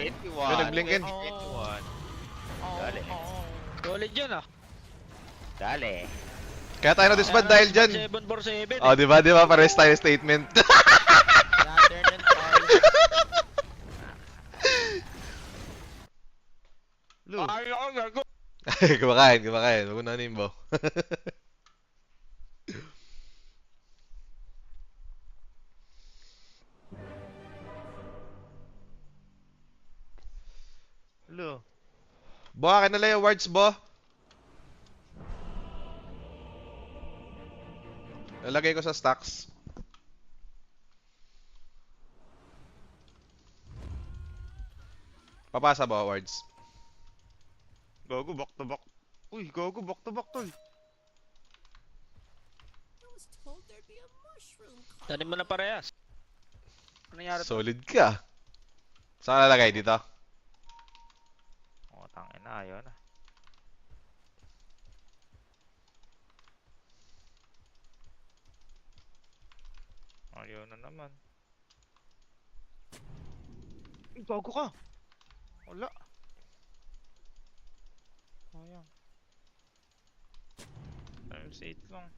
May 21. nag-blinkin. 21. Dali. Solid yun ah. Dali. Kaya tayo na-disband dahil dyan. 747 Oh, di ba? Pares tayo statement. Lantern and all. Lu. Ay, ako gago. Kumakain. Huwag mo na nimbo. Lu. Bo, akin na lang yung words, Bo. Lalagay ko sa stacks. Papasa ba, words? Gogo, back to back. Uy, gogo, back to back, tol. Tanim mo na parehas. Ano nangyari to? Solid ka. Saan ka lalagay dito? Oh, tangina, ayaw na. Ayaw na naman. Gago ka! Wala. Sayang. Times 8 lang.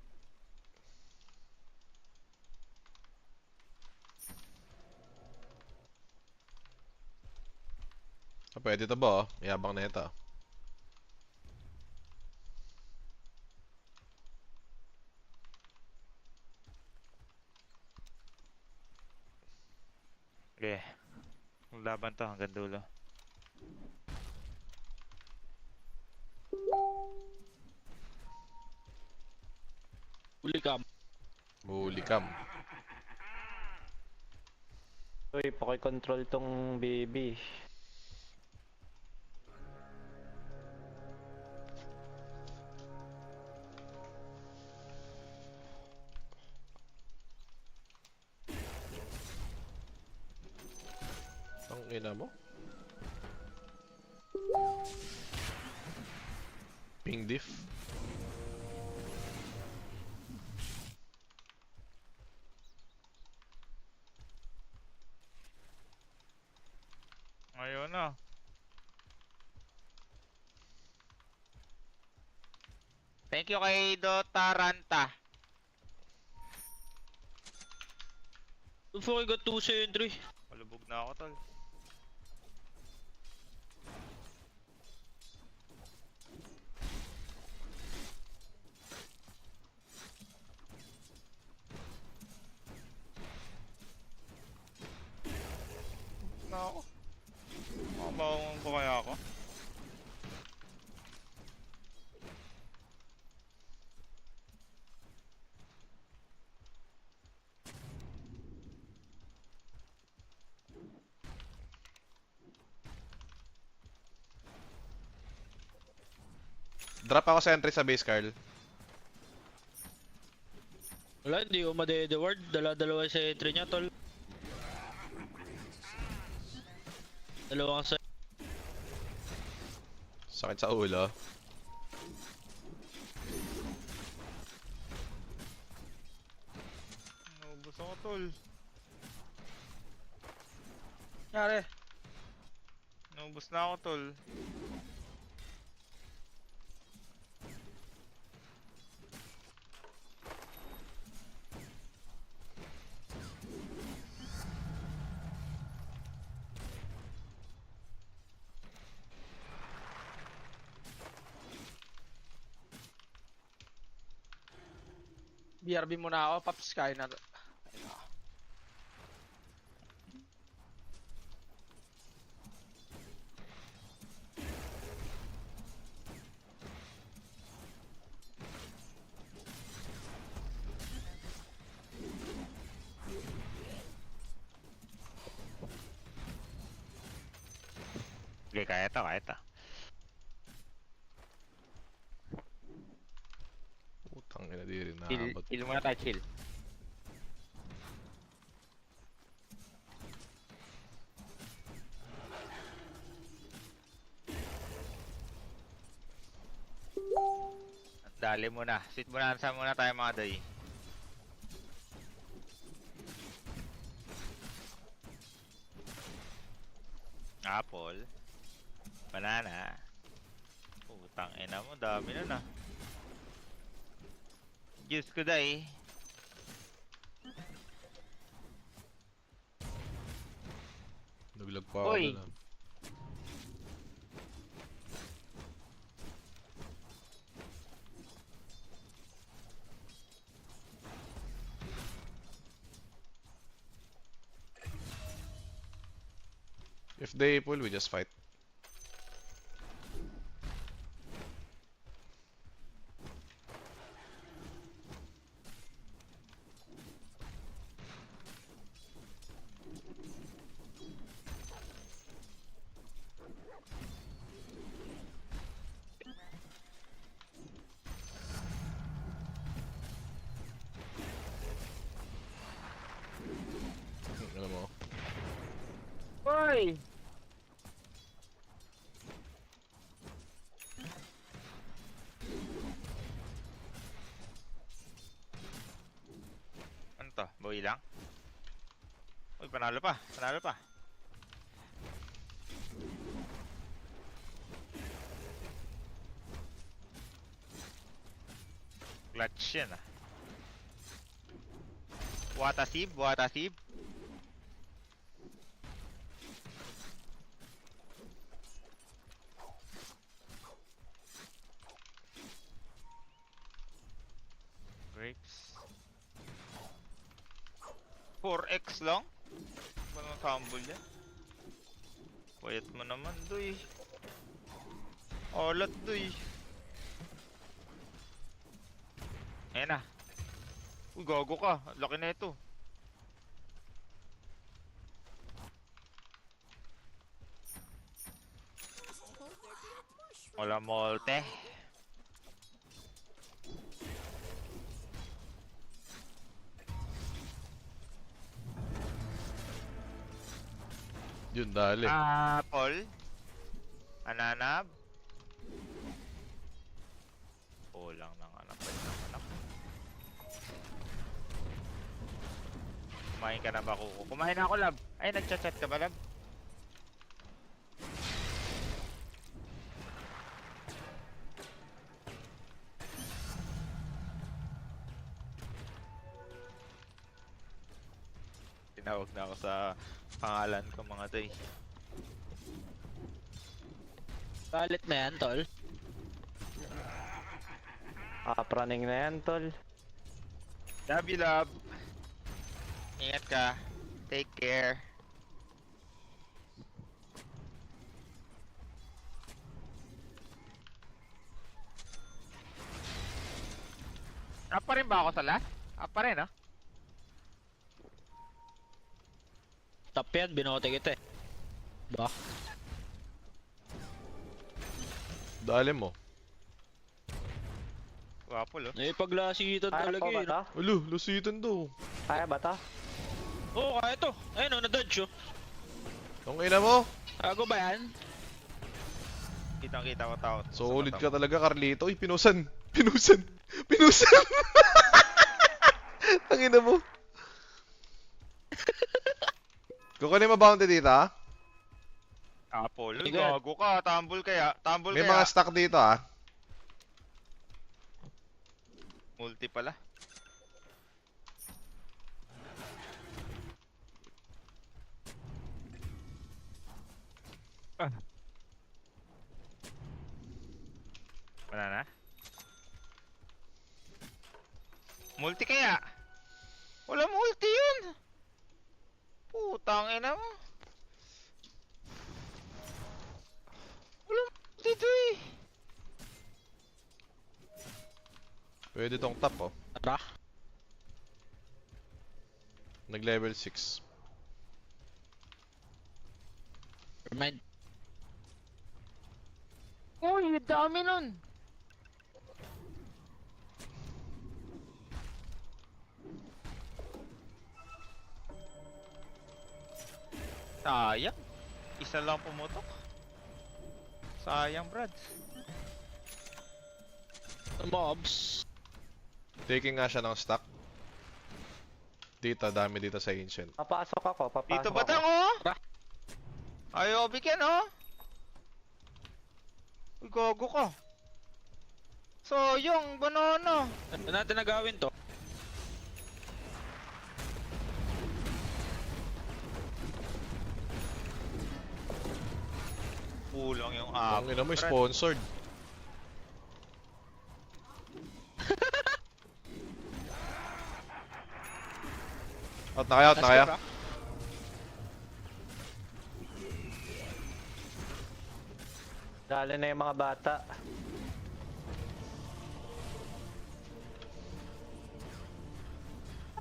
Ah, pwede to ba, oh? Yabang na ito. Okay. Maglaban to hanggang dulo. Uli ka. Huli cam. Uy, pakikontrol tong baby. Ang ina mo. Ping diff. Ayaw na. Thank you kay Dotaranta. Before I got 2 sentry. Malubog na ako, tol. Na ako. Makabangon pa kaya ako? Drop ako sa entry sa base, Carl. Wala, hindi ko madede-ward. Dala-dalawa sa entry niya, tol. Dalawang sa... Sakit sa ulo. Naubos ako, tol. Nangyari. Naubos na ako, tol. BRB muna ako, Pops Sky na. Okay, kaya to, kaya to. Putang ina, di rin Chill, naabot. chill muna tayo, chill. Dali muna. Sit muna sa muna tayo mga day. Apple. Banana. Putang ina mo, dami nun ah. Diyos ko day. Naglag pa ako Oy. dun ah. If they pull, we just fight. Alam mo, Hoy! Ano to? Bawi lang? Uy, panalo pa. Panalo pa. Clutch yan ah. Watasib, watasib. Grapes. 4x lang? Walang tumble yan. Payat mo naman, Doy. Olat, Doy. Ayan na. Uy, gago ka. Laki na ito. Wala molte. yun dali. Apple. Ananab. Lang ng anak. Anak. Kumain ka na ba, Kuko? Kumain na ako, Lab. Ay, nagchat-chat ka ba, Lab? Tinawag na ako sa pangalan ko, mga toy. Galit na yan, tol. Running na yan, tol. Love you, Love. Ingat ka. Take care. Up pa rin ba ako sa last? Up pa rin, ah? Top yan, binote kita eh. Ba? Dali mo. Wapol, oh. Eh, paglasitan Kaya talaga pa ba eh. to? Ulo, lusitan to. Kaya ba to? Oo, kaya to. Ayun o, na-dodge oh. Ang ina mo. Ago ba yan? Kitang-kita ko tao. Solid ka talaga, Carlito. Uy, pinusan. Pinusan. Pinusan. Ang ina mo. Kukunin mo bounty dito, ha? Apple, Sige. gago ka. Tumble kaya. Tumble May kaya. mga stock dito, ha? Multi pala. Wala na? Multi kaya? Wala multi yun! Putang ina mo. Wala multi to eh. Pwede tong top, oh. Tara. Nag-level 6. Remind. Uy, dami nun! Sayang. Isa lang pumutok. Sayang, Brad. Mobs. Taking nga siya ng stock. Dito, dami dito sa ancient. Papasok ako, papasok Dito ba ako. tang oh? Ayaw bigyan, oh. Uy, gago ka. So, yung banana. Ano natin nagawin to? Kulang yung Ang ina mo, Brad. sponsored. Out na kaya, out na kaya. Last Dali na yung mga bata.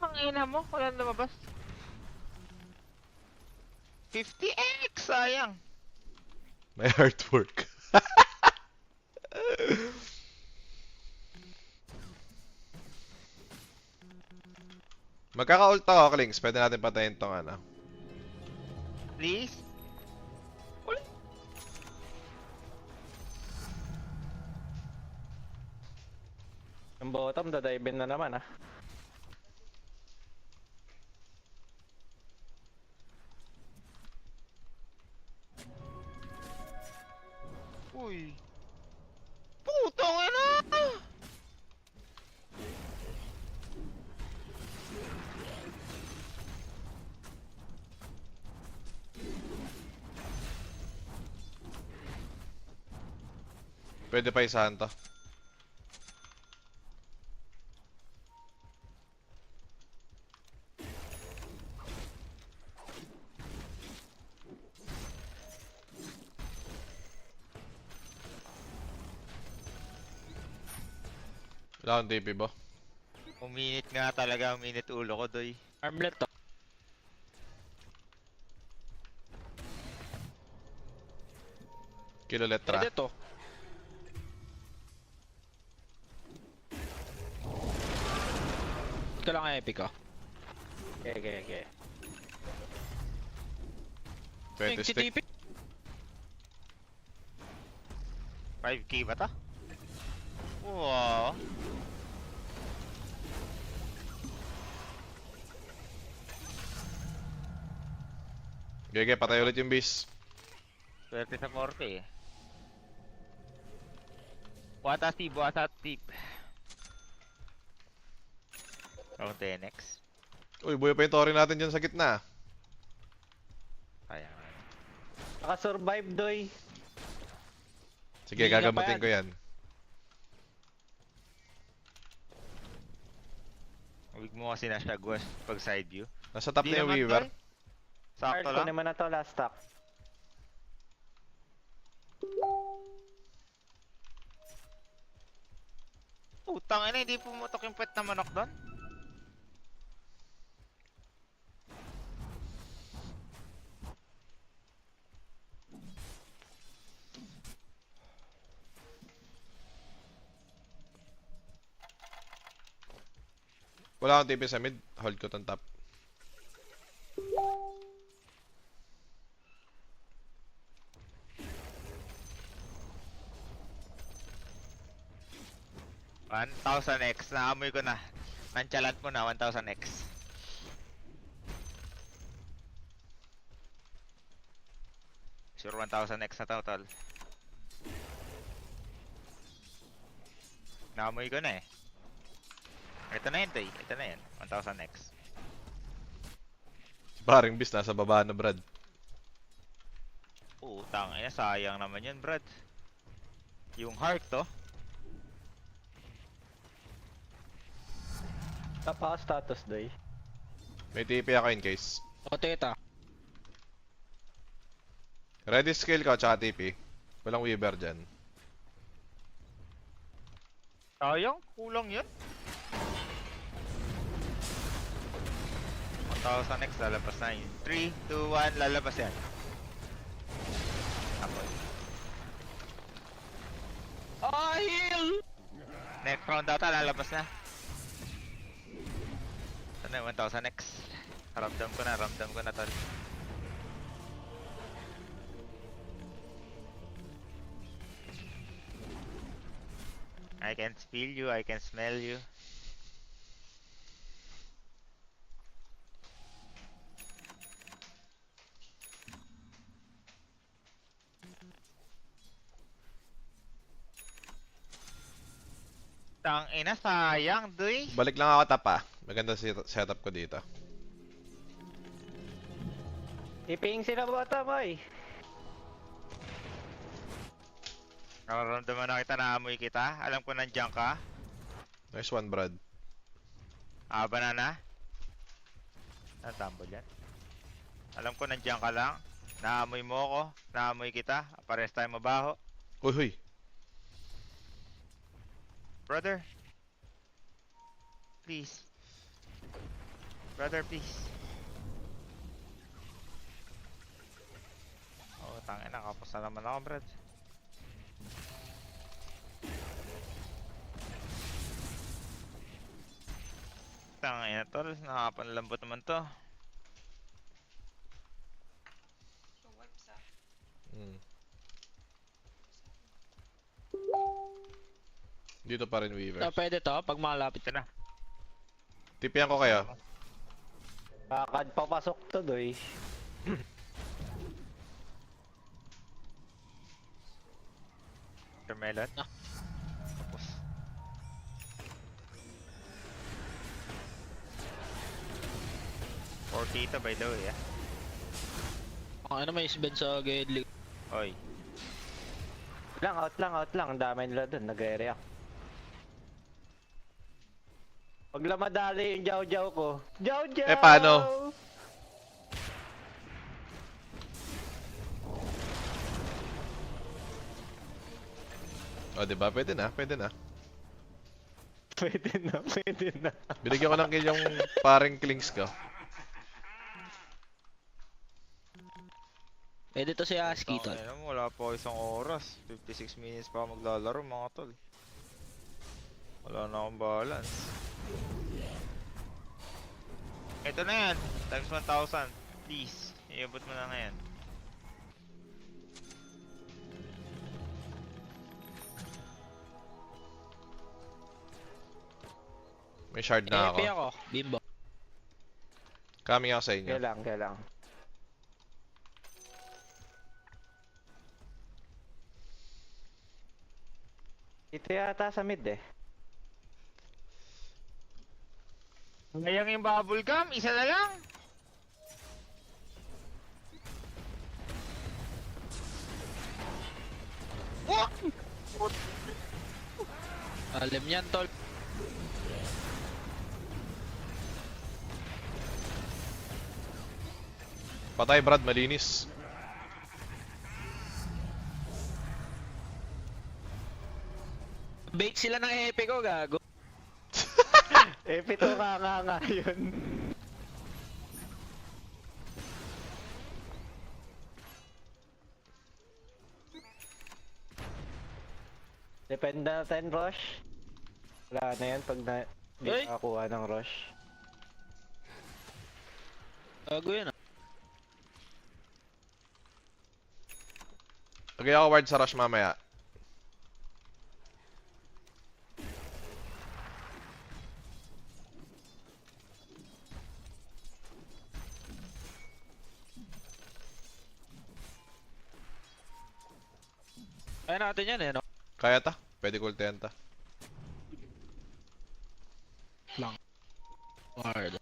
Ang ina mo, wala lumabas. 50x, sayang. May artwork. Magkaka-ult ako, Klings. Pwede natin patayin tong ano. Please. Yung bottom, dadive na naman ah. Uy. Putang ina! Pwede pa isahan to. Wala akong TP ba? Uminit nga talaga, uminit ulo ko, doy. Armlet to. Kiloletra. Pwede to. Ito lang epic oh. Okay. 20 Si stick. TP. 5k ba ta? Wow. Gege, patay ulit yung beast. Swerte sa Morphe eh. Buwata tip. Round 10x. Uy, buhay pa yung Tori natin dyan sa gitna. Kaya nga. Naka-survive, doy. Sige, Hindi na gagamutin pa ko yan. Huwag mo kasi na siya gwas pag side view. Nasa top Di na yung naman, Weaver. Doy. Sakto Alright, lang. kunin mo na to, last stock. Putang ina, hindi pumutok yung pet na manok doon. Wala akong TP sa mid. Hold ko tong top. One 1000x, naamoy ko na. Nantsalant mo na, 1000x. Sure 1000x na total. Naamoy ko na eh. Ito na yun, Toy. Ito na yun. 1000x. Paring beast nasa baba na, Brad. Putang ina, sayang naman yun, Brad. Yung heart to. Napaka-status, doy. May TP ako in case. O teta. Ready skill ko, tsaka TP. Walang Weaver dyan. Sayang, kulang yun. 1000x lalabas na yun. 3, 2, 1, lalabas yan. Apoy. Ah, heal! Next round data, lalabas na. Ito na yung 1000x. Ramdam ko na tol. I can feel you, I can smell you. Tang ina, sayang, doy. Balik lang ako tapa. Maganda setup ko dito. Iping sila bottom ay. Nararamdaman na kita, naamoy kita. Alam ko nandiyan ka. Nice one, Brad. Banana. Ang tambol yan. Alam ko nandiyan ka lang. Naamoy mo ako. Naamoy kita. Pares tayo mabaho. Uy, huy. Brother. Please. Brother, please. Oh, tangin na. Kapos na naman ako, brad. Tangin na, tol. Nakapanlambot naman to. Hmm. Dito pa rin, Weaver. Pwede to, pag malapit. Ito na. Tipian ko kayo. Kakad papasok to doy. Termelot. Tapos. Ito by the way, ah. Ano may isbed sa gilid. Oy. Out lang. Ang dami nila dun, nag-react. Pag lamadali yung jaw ko. Jaw! Eh, paano? O, diba? Pwede na. Pwede na. Binigyan ko ng kill yung paring clinks ko. Pwede to si Aski, tol. Tangina mo, wala pa ako isang oras. 56 minutes pa ako maglalaro, mga tol. Wala na akong balance. Ito na yan. Times 1,000. Please. Iabot mo na ngayon. May shard na ako. Happy ako, bimbo. Coming ako sa inyo. Kailang. Ito yata sa mid eh. Ngayang yung bubble gum, isa na lang. What? Alam yan, tol. Patay, Brad. Malinis. Bait sila ng epe ko, gago. Pito nga yun. Depende natin, Rush. Wala na yan pag di Uy! nakakuha ng Rush. Gago yan, ah. Lagay ako ward sa rush mamaya. Kaya natin yan, eh, no? Kaya ta? Pwede ko ultihan ta. Ward.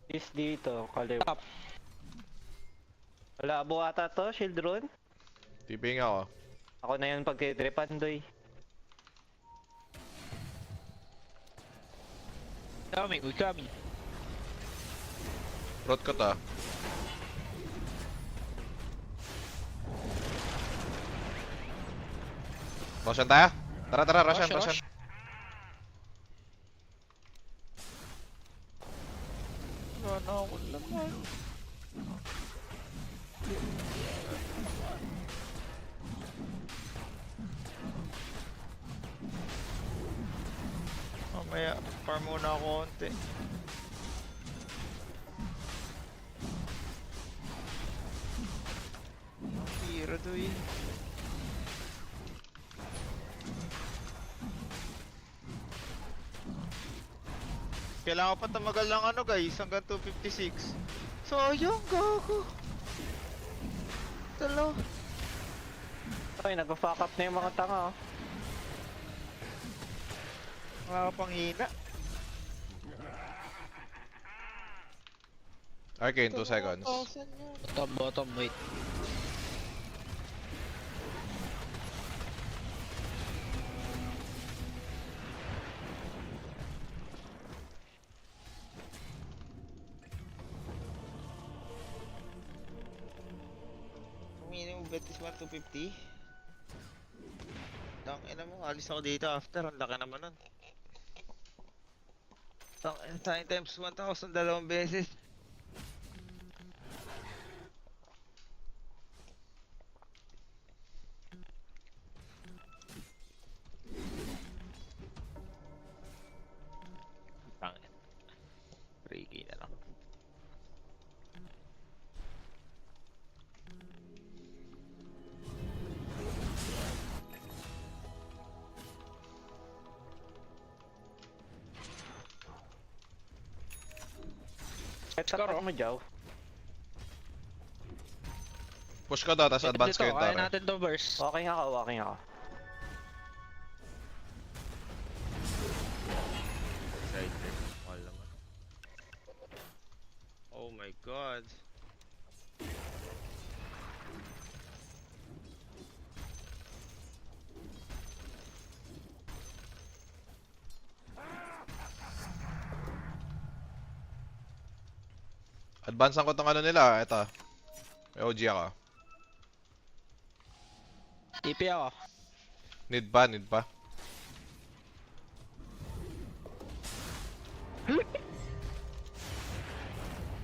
Is dito, kaliwa. Top. Wala buhata to, shield rune. Tiping ako. Ako na yun pagtitripan, doy. We coming. Rot ko ta. Roshan tayo? Tara, Roshan. Rush. Wala na ako laman. Mamaya, farm muna ako konti. Tira doy. Kailangan pa tumagal ng ano guys, hanggang 256. Sayang, gago. Talo. Ay, nag-fuck up na yung mga tanga, oh. Nakakapanghina. Arcane, 2 seconds. Bottom, wait. Minimum bet is 1 to 50. Tangina mo, alis ako dito after. Ang laki naman nun. Tangina, times 1,000 dalawang beses. Tangina. Freaky na lang. Tatak mo, Jow. Push ko daw, tapos advance Dito, kayo kaya tara. natin to verse. Walking ako. Side deck. Mahal naman. Oh my god. Advance ko tong ano nila, ito. May OG ako. TP ako. Need pa, need pa.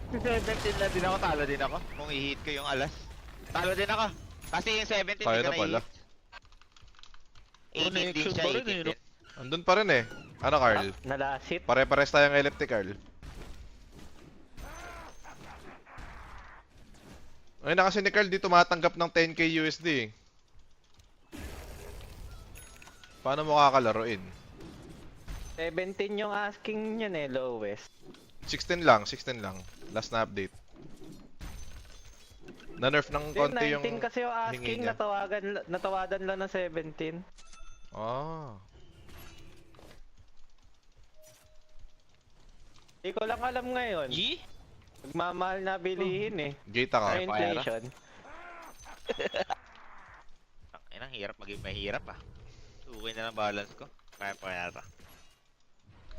Si 17 na din ako, talo din ako. Kung i-hit ko yung alas. Talo din ako. Kasi yung 17 Kaya hindi ko na pala. na-hit. 18 din Connection siya, pa rin 18 eh, no? din. Andun pa rin eh. Ano, Carl? Nalasit. Pare-pares tayong elliptic, Carl. Ay na kasi ni Carl di tumatanggap ng 10k USD. Paano mo kakalaruin? 17 yung asking niyan eh, lowest. 16 lang. Last na update. Na-nerf ng konti yung 19 kasi yung hingi asking, niya. natawadan lang ng 17. Ah. Hindi ko lang alam ngayon. G? Nagmamahal na bilihin eh. Gate ka. Sa inflation. Ang hirap, maging mahirap ah. Okay na lang balance ko. Kaya pa yata.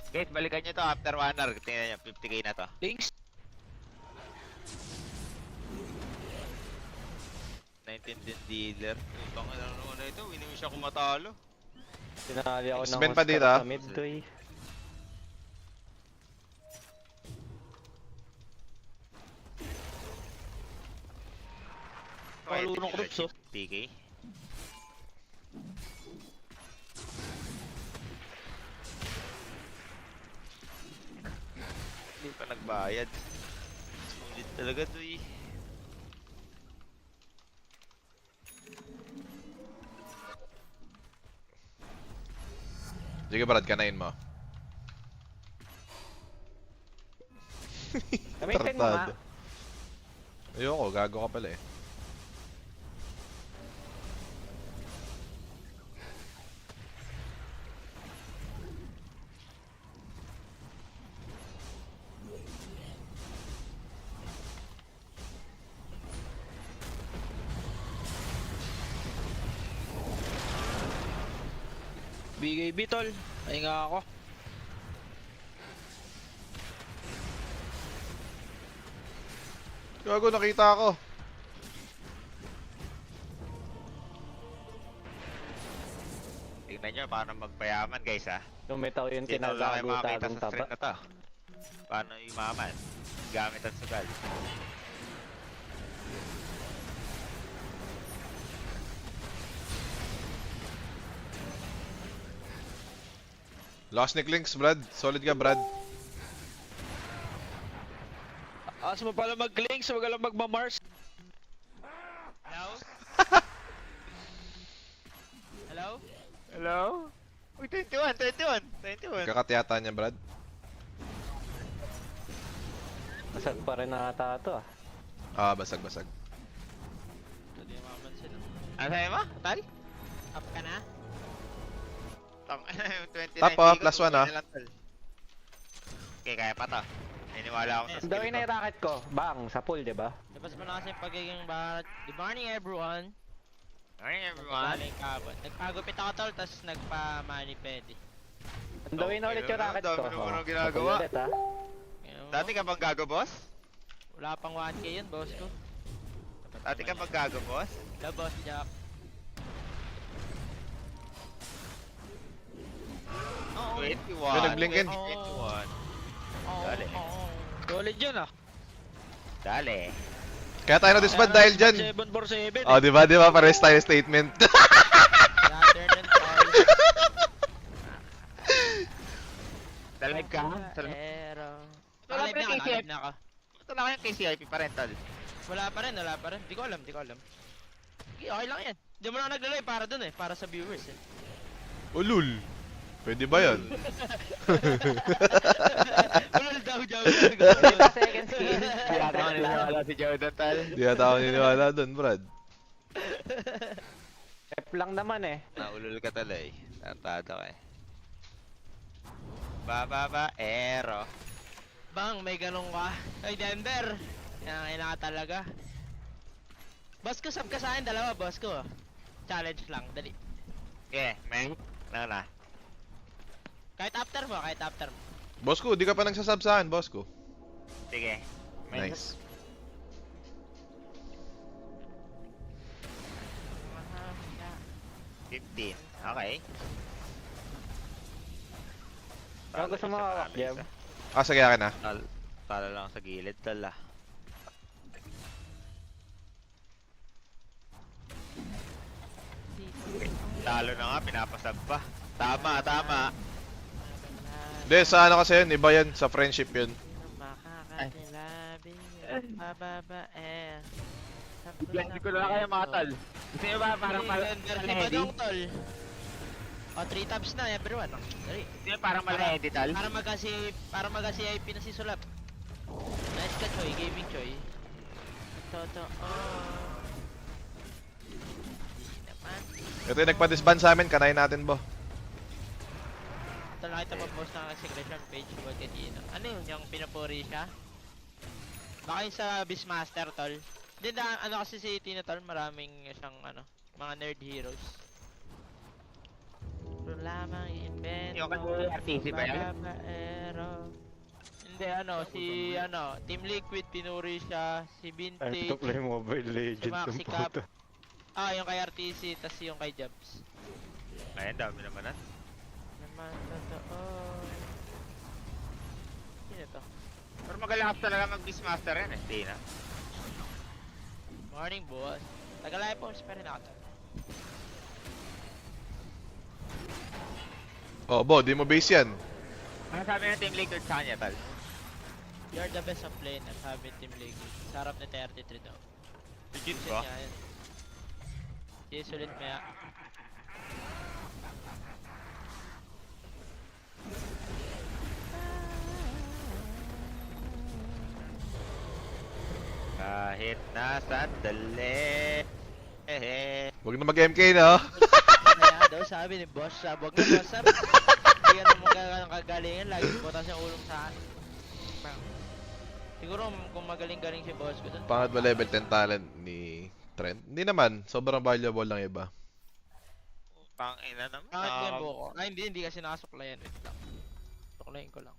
Guys, balikan nyo to after 1 hour. Tingnan nyo, 50k na to. Links? 19 din dealer. Utang na naman na ito. Winuwi siya kung matalo. Sinali ako ng X-Men pa Oscar dito, ah. sa midway. Malunong groups, oh. 50k. Hindi pa nagbayad. Sulit talaga to eh. Sige Brad, kanain mo. Gamitin mo nga. Tartado. Ayoko, gago ka pala eh. BKB tol. Ay nga ako. Gago, nakita ako. Tignan nyo paano magpayaman guys ha. Lumitaw yung Dito lang kayo makakita tinatago-tagong sa taba. stream na to. Paano yumaman? Gamit ang sugal. Lost Nick Links, Brad. Solid ka, Brad. As mo pala mag-links, wag ka lang magmamars. Hello? Hello? Hello? Uy, 21. Kakat yata niya, Brad. Basag pa rin na ata ito ah. Ah, basag. Hindi maman sila. Ano sa'yo mo? Tal? Up ka na? Tang, 29 Top, ko, plus one, tuloy ah. na lang, tol. Okay, kaya pa to. Naniniwala ako sa Ang skill dami na ko. yung racket ko. Bang, sa pool, di ba? Labas mo na kasi yung pagiging barat. Good morning everyone. Morning, everyone. Nagpagupit ako tol, tapos nagpa-mani pedi. Ang dami na ulit yung racket Dami ko. naman ang Oh, ginagawa. ulit, ha? Dati ka bang gago, boss? Wala pang 1k yun, boss ko. Dati ka bang gago, boss? Wala, boss Jack. Oo. 21. May nag-blinken. 21. Oo, Dali. oo. Solid yun ah. Dali. Kaya tayo na-disband dahil dyan. 747 Oh, di ba? Pares tayo statement. Lantern and all. Dalive ka? Pero... Wala pa yung KCIP. na ako. Ito na kayong KCIP pa rin, tol. Wala pa rin. Di ko alam. Okay, okay lang yan. Di mo na naglalay para dun eh, para sa viewers eh. Ulul. Pwede ba yan? Ulol daw. Second skin. Hindi ata ako naniniwala si Jordan, tol. Di ata ako niniwala dun, Brad. Rep lang naman eh. Naulol ka tuloy. Tantado ka eh. Ero. Bang, may ganun ka. Ay, Denver. Yan na talaga. Boss ko, sub ka sa akin, dalawa, boss ko. Challenge lang, dali. Okay, man. Na. Kahit after mo. Boss ko, di ka pa nagsasub sa akin, boss ko. Sige. Nice. Ah, 15. Okay. Ikaw gusto mo hawak, Jeb? Ah, sige akin ah. Talo lang sa gilid, tol ah. Talo na nga, pinapasab pa. Tama. Hindi, sa ano kasi yun, iba yan, sa friendship yun. Makakatilabi, bababae. Hindi ko na kaya mga tol. Gusto nyo ba parang Denver, lima dong, tol. O, 3 tabs na, everyone. Dali. Gusto nyo parang malahedi, tol? Para mag-CIP na si Sulap. Nice ka, Choy. Gaming, Choy. Totoo. Hindi naman. Ito yung nagpa-disband sa amin, kanayin natin, bo. Ito nakita mo post ng secretion page ko kanina. Ano yun? Yung pinapuri siya? Baka yung sa Beastmaster, tol. Hindi na, ano kasi si Tina, tol, maraming siyang, ano, mga nerd heroes. Pero lamang invento. Yung kasi RTC ba yan? Babaero. Hindi, Team Liquid, pinuri siya. Si Time Vintage. to play Mobile Legends. Maxi yung Cap. puto. Yung kay RTC, tas yung kay Jabs. Ayun, dami naman ah. Naman, totoo. Sino to? Pero magalang talaga mag-Beastmaster yan eh. Di na. Morning, boss. Tagalay po, pa rin ako. Oh, bo, di mo base yan. Ano sabi ng Team Liquid sa kanya, tol? You're the best of lane at sabi Team League. Sarap na 33 daw. Legit Kasi ba? niya yun. Yes, ulit maya. Kahit nasa dali. Huwag na mag-MK, no? Kaya daw sabi ni boss, wag na boss, sir. Hindi ka naman kagalingan, lagi butas yung ulong sa akin. Siguro kung magaling-galing si boss ko dun. Pangat ba level 10 talent ni Trent? Hindi naman, sobrang valuable lang iba. Pang ina naman. Bakit yan buko? Ay, hindi kasi nakasuklayan. Wait lang. Suklayin ko lang.